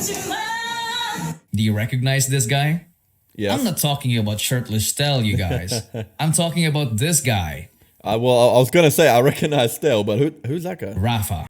Do you recognize this guy? Yes. I'm not talking about shirtless Stell, you guys. I'm talking about this guy, Well, I was gonna say I recognize Stell, but who's that guy? Rafa.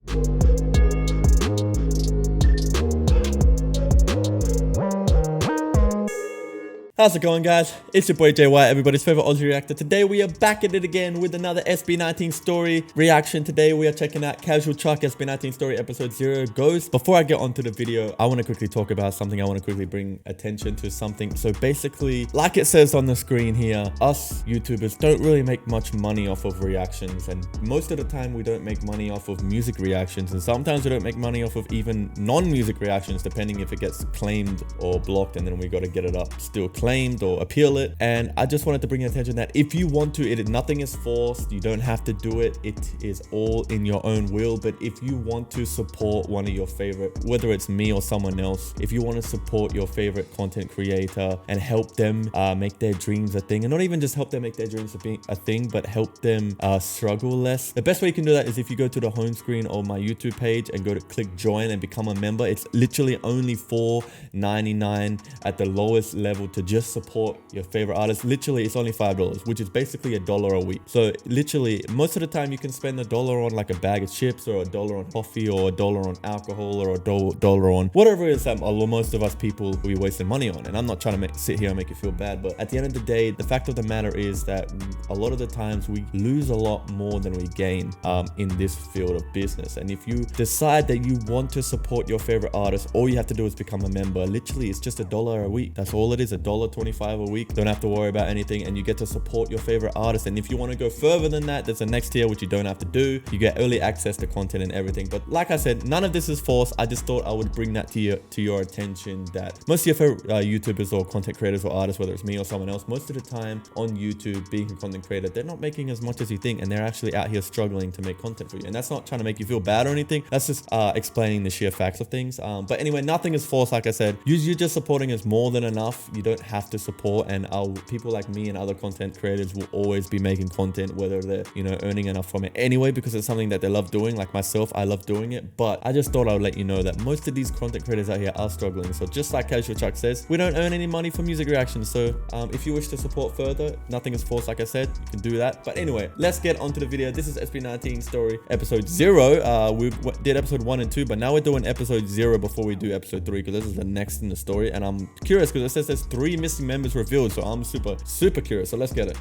How's it going, guys? It's your boy Wyatt, everybody's favorite Aussie reactor. Today we are back at it again with another SB19 Story reaction. Today we are checking out Casual Chuck SB19 Story episode 0 Ghost. Before I get onto the video, I want to quickly talk about something. I want to quickly bring attention to something. So basically, like it says on the screen here, us YouTubers don't really make much money off of reactions, and most of the time we don't make money off of music reactions, and sometimes we don't make money off of even non-music reactions, depending if it gets claimed or blocked, and then we got to get it up still claimed or appeal it. And I just wanted to bring your attention that if you want to, nothing is forced. You don't have to do it. It is all in your own will. But if you want to support one of your favorite, whether it's me or someone else, if you want to support your favorite content creator and help them make their dreams a thing, and not even just help them make their dreams a thing, but help them struggle less, the best way you can do that is if you go to the home screen of my YouTube page and go to click join and become a member. It's literally only $4.99 at the lowest level to just support your favorite artist. Literally, it's only $5, which is basically $1 a week. So literally, most of the time you can spend $1 on like a bag of chips, or $1 on coffee, or $1 on alcohol, or $1 on whatever it is that most of us people will be wasting money on. And I'm not trying to sit here and make you feel bad, but at the end of the day, the fact of the matter is that a lot of the times we lose a lot more than we gain in this field of business. And if you decide that you want to support your favorite artist, all you have to do is become a member. Literally, it's just $1 a week. That's all it is, $1.25 a week. Don't have to worry about anything, and you get to support your favorite artist. And if you want to go further than that, there's a next tier which you don't have to do. You get early access to content and everything. But like I said, none of this is forced. I just thought I would bring that to your attention, that most of your favorite YouTubers or content creators or artists, whether it's me or someone else, most of the time on YouTube, being a content creator, they're not making as much as you think, and they're actually out here struggling to make content for you. And that's not trying to make you feel bad or anything. That's just explaining the sheer facts of things. But anyway, nothing is forced. Like I said, you just supporting is more than enough. You don't have to support, and people like me and other content creators will always be making content, whether they're earning enough from it anyway, because it's something that they love doing. Like myself, I love doing it. But I just thought I would let you know that most of these content creators out here are struggling. So just like Casual Chuck says, we don't earn any money from music reactions. So if you wish to support further, nothing is forced. Like I said, you can do that. But anyway, let's get onto the video. This is SB19 Story episode 0. We did episode 1 and 2, but now we're doing episode 0 before we do episode 3, because this is the next in the story. And I'm curious because it says there's 3 missing members revealed, so I'm super curious. So let's get it.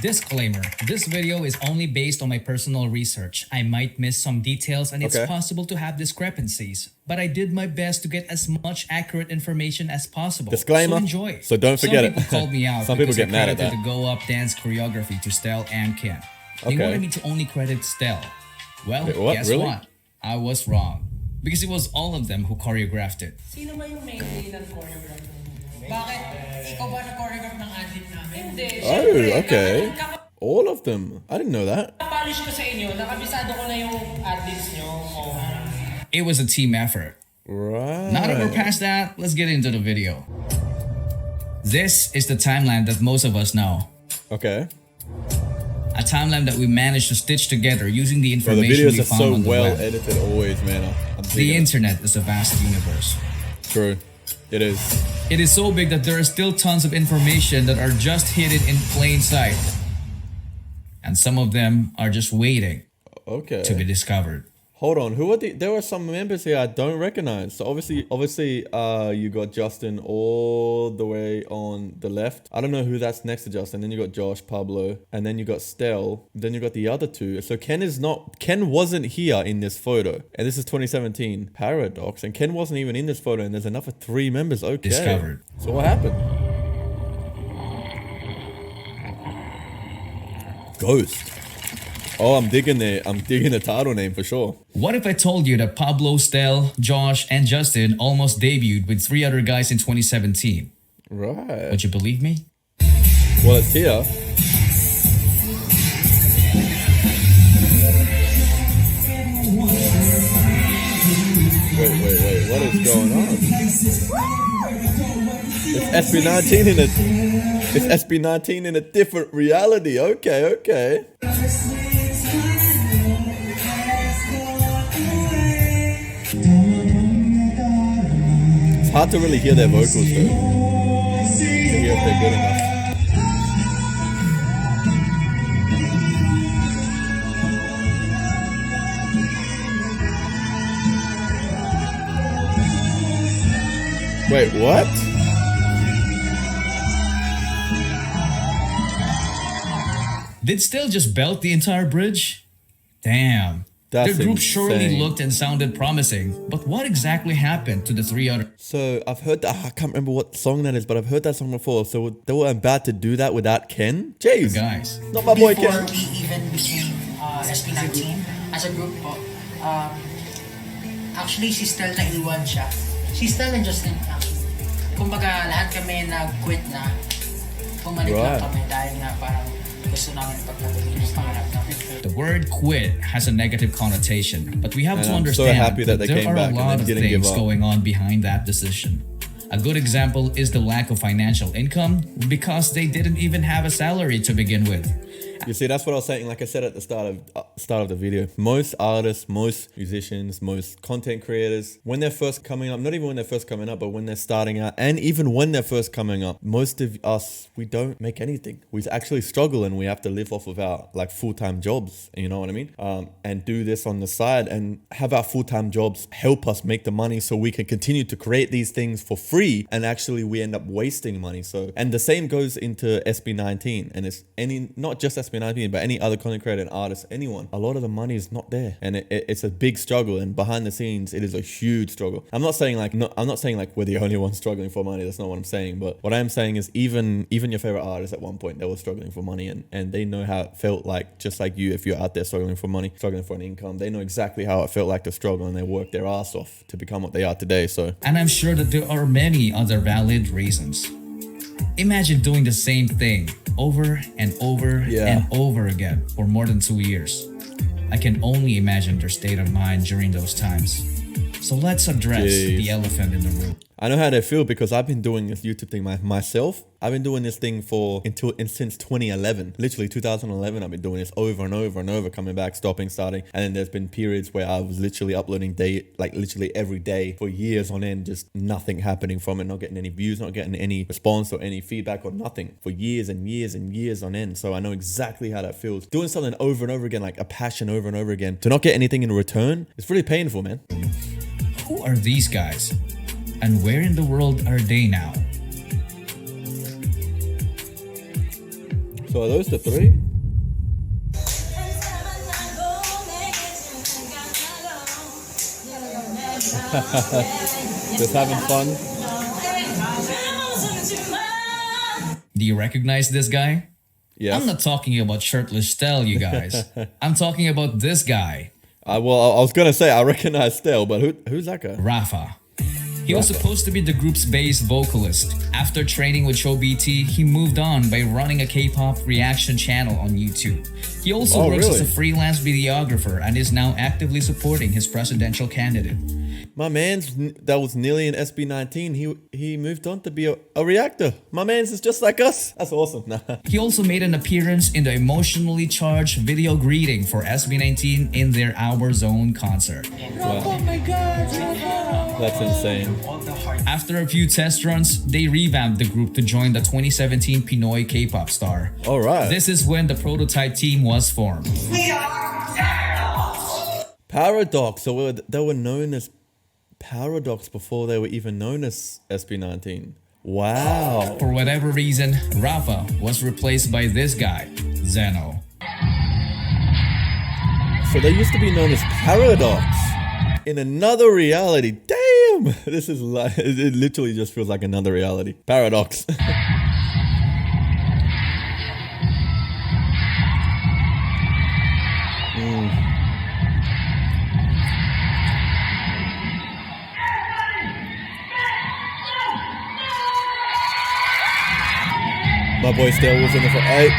Disclaimer, this video is only based on my personal research. I might miss some details, and it's possible to have discrepancies, but I did my best to get as much accurate information as possible. Disclaimer. So enjoy. So don't forget Some people called me out. Some people get mad at that. The Go Up dance choreography to Stell and Ken. They wanted me to only credit Stell. Well, guess what? I was wrong. Because it was all of them who choreographed it. Sino ba yung main ng choreograph? Bakit? Ikaw ba na-choreograph ng ad-lib namin? Hindi. Oh, okay. All of them. I didn't know that. Polish ko sa inyo, nakabisado ko na yung ad-libs nyo. It was a team effort. Right. Now that we're past that, let's get into the video. This is the timeline that most of us know. Okay. A timeline that we managed to stitch together using the information the videos we are found so on the well web. edited always, man. The internet is a vast universe. True. It is. It is so big that there are still tons of information that are just hidden in plain sight. And some of them are just waiting to be discovered. Hold on, who are there were some members here I don't recognize. So obviously, you got Justin all the way on the left. I don't know who that's next to Justin. Then you got Josh, Pablo, and then you got Stell. Then you got the other 2. So Ken wasn't here in this photo. And this is 2017 Paradox. And Ken wasn't even in this photo. And there's another 3 members. Okay. Discovered. So what happened? Ghost. Oh, I'm digging the title name for sure. What if I told you that Pablo, Stell, Josh, and Justin almost debuted with 3 other guys in 2017? Right. Would you believe me? Well, it's here. Wait, what is going on? It's SB19 in a different reality. Okay. hard to really hear their vocals though. To hear if they're good enough. Wait, what? Did Stell just belt the entire bridge? Damn. That's the group surely insane. looked and sounded promising, but what exactly happened to the three other? So I've heard that, I can't remember what song that is, but I've heard that song before. So they were about to do that without Ken? Jeez. Guys. Not my boy Before Ken. we even became SB19 as a group po, actually si Stell na iwan siya. Si Stell and Justin actually. Kumbaga lahat kami nag-quit na. Bumalik lang kami dahil nga parang gusto namin pagpatuloy ng pangarap namin. The word quit has a negative connotation, but we have And to I'm so understand happy that they there came are back a and lot they of didn't give things up. going on behind that decision. A good example is the lack of financial income because they didn't even have a salary to begin with. You see, that's what I was saying. Like I said at the start of the video, most artists, most musicians, most content creators, when they're first coming up, not even when they're first coming up, but when they're starting out, and even when they're first coming up, most of us, we don't make anything. We actually struggle, and we have to live off of our like full-time jobs. You know what I mean? And do this on the side, and have our full-time jobs help us make the money, so we can continue to create these things for free. And actually, we end up wasting money. So, and the same goes into SB19, and it's not just SB19, but any other content creator and artist, anyone, a lot of the money is not there, and it's a big struggle, and behind the scenes it is a huge struggle. I'm not saying like we're the only ones struggling for money. That's not what I'm saying. But what I am saying is even your favorite artists at one point, they were struggling for money, and they know how it felt like, just like you, if you're out there struggling for money, struggling for an income, they know exactly how it felt like to struggle, and they worked their ass off to become what they are today. So, And I'm sure that there are many other valid reasons. Imagine doing the same thing over and over and over again for more than 2 years. I can only imagine their state of mind during those times. So let's address the elephant in the room. I know how they feel because I've been doing this YouTube thing myself. I've been doing this thing since 2011. Literally 2011, I've been doing this over and over and over, coming back, stopping, starting. And then there's been periods where I was literally uploading literally every day for years on end, just nothing happening from it, not getting any views, not getting any response or any feedback or nothing for years and years and years on end. So I know exactly how that feels. Doing something over and over again, like a passion over and over again, to not get anything in return, it's really painful, man. Who are these guys? And where in the world are they now? So are those the three? Just having fun. Do you recognize this guy? Yes. I'm not talking about shirtless Stell, you guys. I'm talking about this guy, Well, I was gonna say I recognize Stell, but who's that guy? Rafa. He was supposed to be the group's bass vocalist. After training with Show BT, he moved on by running a K-pop reaction channel on YouTube. He also works as a freelance videographer and is now actively supporting his presidential candidate. My man's that was nearly an SB19. He moved on to be a reactor. My man's is just like us. That's awesome. He also made an appearance in the emotionally charged video greeting for SB19 in their Our Zone concert. Wow. Oh my God! That's insane. After a few test runs, they revamped the group to join the 2017 Pinoy K-pop star. All right. This is when the prototype team was formed. Paradox. So they were known as Paradox before they were even known as SB19. Wow. For whatever reason, Rafa was replaced by this guy, Zeno. So they used to be known as Paradox in another reality. Damn. This is like, it literally just feels like another reality. Paradox. My boy Stell was in the front. Hey,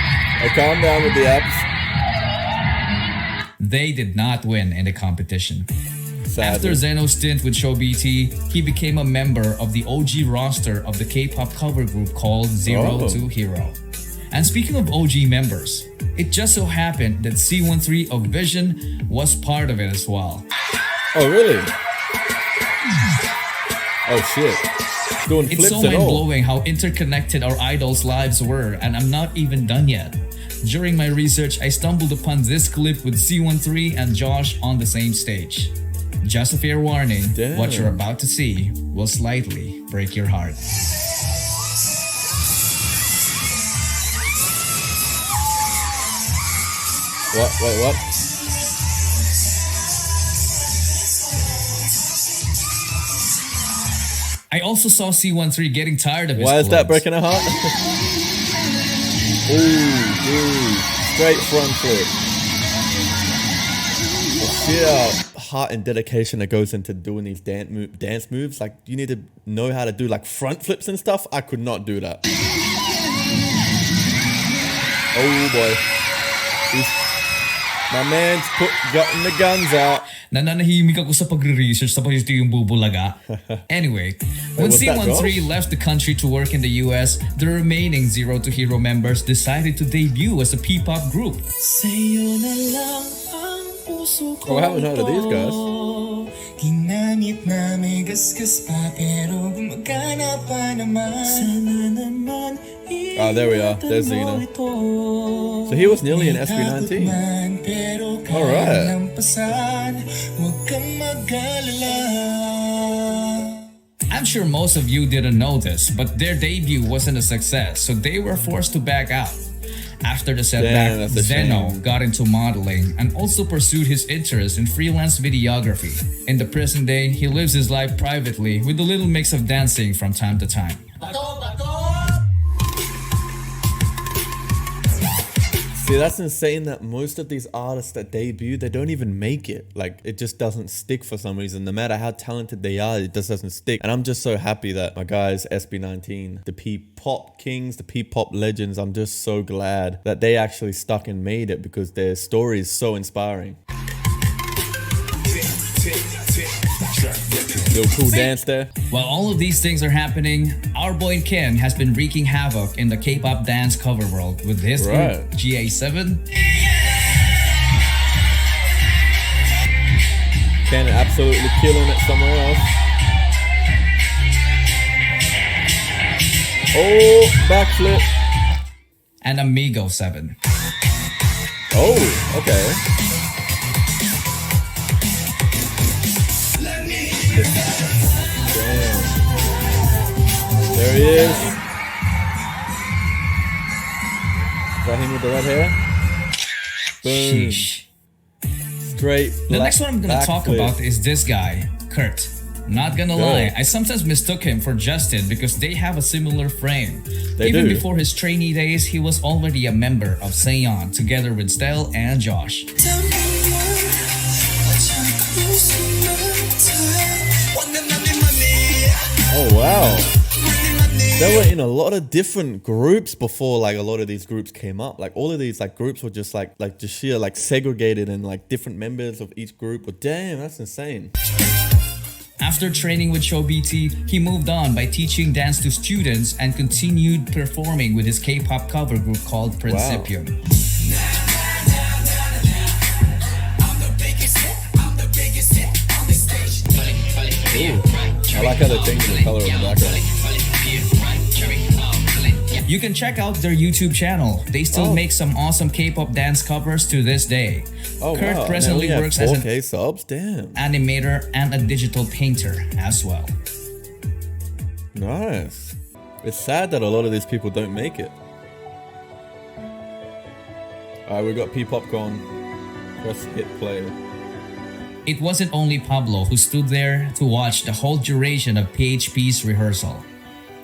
calm down with the apps. They did not win in the competition. Sadly. After Zeno's stint with Show BT, he became a member of the OG roster of the K-pop cover group called Zero to Hero. And speaking of OG members, it just so happened that C13 of Vision was part of it as well. Oh, really? Oh shit. Doing It's flips so and all. mind-blowing how interconnected our idols' lives were, and I'm not even done yet. During my research, I stumbled upon this clip with C13 and Josh on the same stage. Just a fair warning, Damn. what you're about to see will slightly break your heart. What? Wait, what? I also saw C13 getting tired of his Why is that clothes. breaking a heart? Ooh, dude. Straight front flip. The sheer heart and dedication that goes into doing these dance moves. Like, you need to know how to do like front flips and stuff. I could not do that. Oh boy. My man's gotten the guns out. Nananahimik ako sa pagre-research tapos ito yung bubulaga. Anyway, when what's that, bro? C13 left the country to work in the US, the remaining Zero to Hero members decided to debut as a P-pop group. Oh, I haven't heard of these guys. Ginamit na may gasgas pa pero gumagana pa naman. Sana naman Ah, there we are. There's Zeno. So he was nearly in SB19. Alright. I'm sure most of you didn't know this, but their debut wasn't a success, so they were forced to back out. After the setback, that's a Zeno shame. got into modeling and also pursued his interest in freelance videography. In the present day, he lives his life privately with a little mix of dancing from time to time. See, that's insane that most of these artists that debut, they don't even make it. Like, it just doesn't stick for some reason. No matter how talented they are, it just doesn't stick. And I'm just so happy that my guys, SB19, the P-pop kings, the P-pop legends, I'm just so glad that they actually stuck and made it because their story is so inspiring. Little cool dance there. While all of these things are happening, our boy Ken has been wreaking havoc in the K-pop dance cover world with his Right. group GA7. Ken absolutely killing it somewhere else. Oh, backflip. and Amigo 7. Oh, okay. Damn. There he is. Is that him with the red hair? Boom. Sheesh. Straight. The next one I'm gonna talk about is this guy, Kurt. Not gonna lie, I sometimes mistook him for Justin because they have a similar frame. They Even do. before his trainee days, he was already a member of Seon together with Stell and Josh. Oh wow. They were in a lot of different groups before like a lot of these groups came up. Like all of these like groups were just like just sheer like segregated and like different members of each group. But damn, that's insane. After training with Show BT, he moved on by teaching dance to students and continued performing with his K-pop cover group called Principium. Ooh. I like how they changed the color of the background. You can check out their YouTube channel. They still make some awesome K-pop dance covers to this day. Oh, Kurt wow. presently And they only works have as an 4K subs? Damn. animator and a digital painter as well. Nice. It's sad that a lot of these people don't make it. Alright, we got P-pop gone. Press hit play. It wasn't only Pablo who stood there to watch the whole duration of PHP's rehearsal.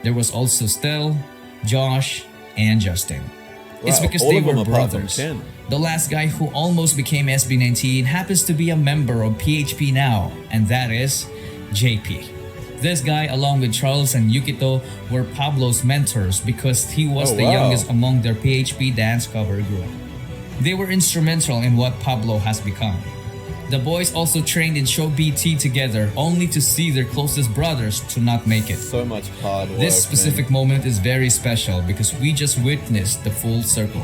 There was also Stell, Josh, and Justin. It's Wow, because all they of them were apart from brothers. Ken. The last guy who almost became SB19 happens to be a member of PHP now, and that is JP. This guy, along with Charles and Yukito, were Pablo's mentors because he was the youngest among their PHP dance cover group. They were instrumental in what Pablo has become. The boys also trained in Show BT together only to see their closest brothers to not make it. So much hard work. This specific moment is very special because we just witnessed the full circle.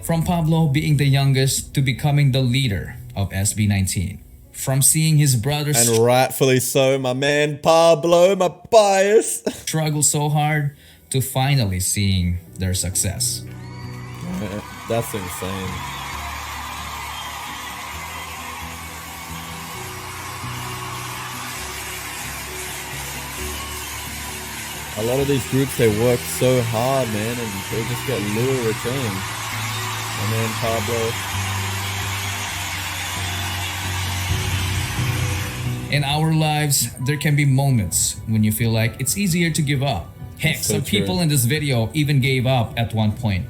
From Pablo being the youngest to becoming the leader of SB19. From seeing his brothers And rightfully so, my man Pablo, my bias. struggle so hard to finally seeing their success. That's insane. A lot of these groups, they work so hard, man, and they just get little return. My man Pablo. In our lives, there can be moments when you feel like it's easier to give up. Heck, That's so some people true. in this video even gave up at one point,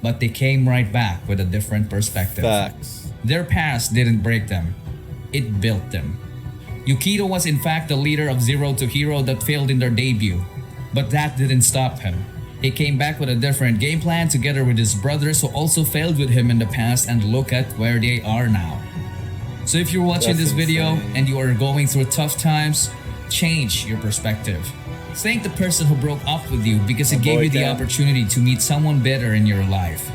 but they came right back with a different perspective. Facts. Their past didn't break them, it built them. Yukito was in fact the leader of Zero to Hero that failed in their debut, but that didn't stop him. He came back with a different game plan together with his brothers who also failed with him in the past, and look at where they are now. So if you're watching That's this video insane. and you are going through tough times, change your perspective. Thank the person who broke up with you because it My gave boy you the Cam. opportunity to meet someone better in your life.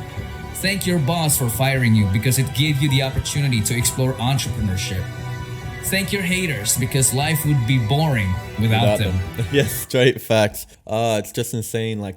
Thank your boss for firing you because it gave you the opportunity to explore entrepreneurship. Thank your haters because life would be boring without them. Yes, straight facts. It's just insane. Like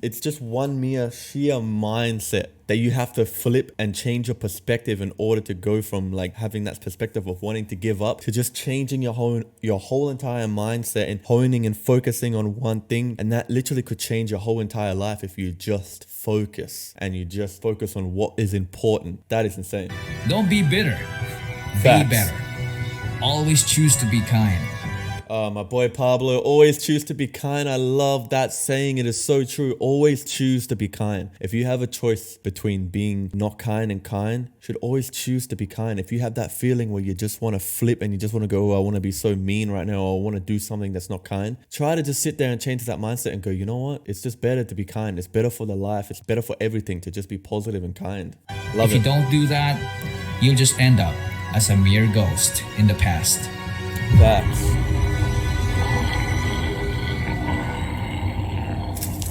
it's just one mere sheer mindset that you have to flip and change your perspective in order to go from like having that perspective of wanting to give up to just changing your whole entire mindset and honing and focusing on one thing. And that literally could change your whole entire life if you just focus and you just focus on what is important. That is insane. Don't be bitter. Facts. Be better. Always choose to be kind. My boy Pablo, always choose to be kind. I love that saying. It is so true. Always choose to be kind. If you have a choice between being not kind and kind, you should always choose to be kind. If you have that feeling where you just want to flip and you just want to go, oh, I want to be so mean right now, or I want to do something that's not kind, try to just sit there and change that mindset and go, you know what? It's just better to be kind. It's better for the life. It's better for everything to just be positive and kind. Love If you it. don't do that, you'll just end up as a mere ghost in the past. Facts.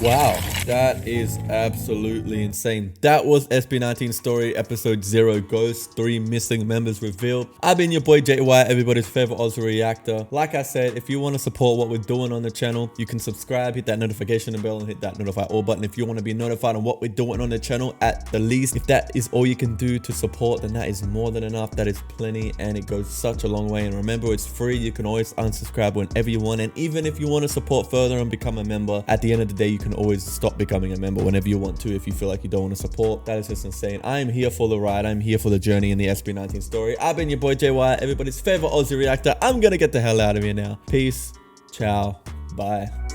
Wow, that is absolutely insane. That was SB19 Story Episode 0 Ghost, 3 missing members revealed. I've been your boy Jay Wyatt, everybody's favorite Aussie reactor. Like I said, if you want to support what we're doing on the channel, you can subscribe, hit that notification bell, and hit that notify all button if you want to be notified on what we're doing on the channel at the least. If that is all you can do to support, then that is more than enough. That is plenty, and it goes such a long way. And remember, it's free. You can always unsubscribe whenever you want. And even if you want to support further and become a member, at the end of the day, you can always stop becoming a member whenever you want to if you feel like you don't want to support. That is just insane. I am here for the ride. I'm here for the journey in the SB19 story. I've been your boy Jay Wyatt, everybody's favorite Aussie reactor. I'm gonna get the hell out of here now. Peace. Ciao. Bye.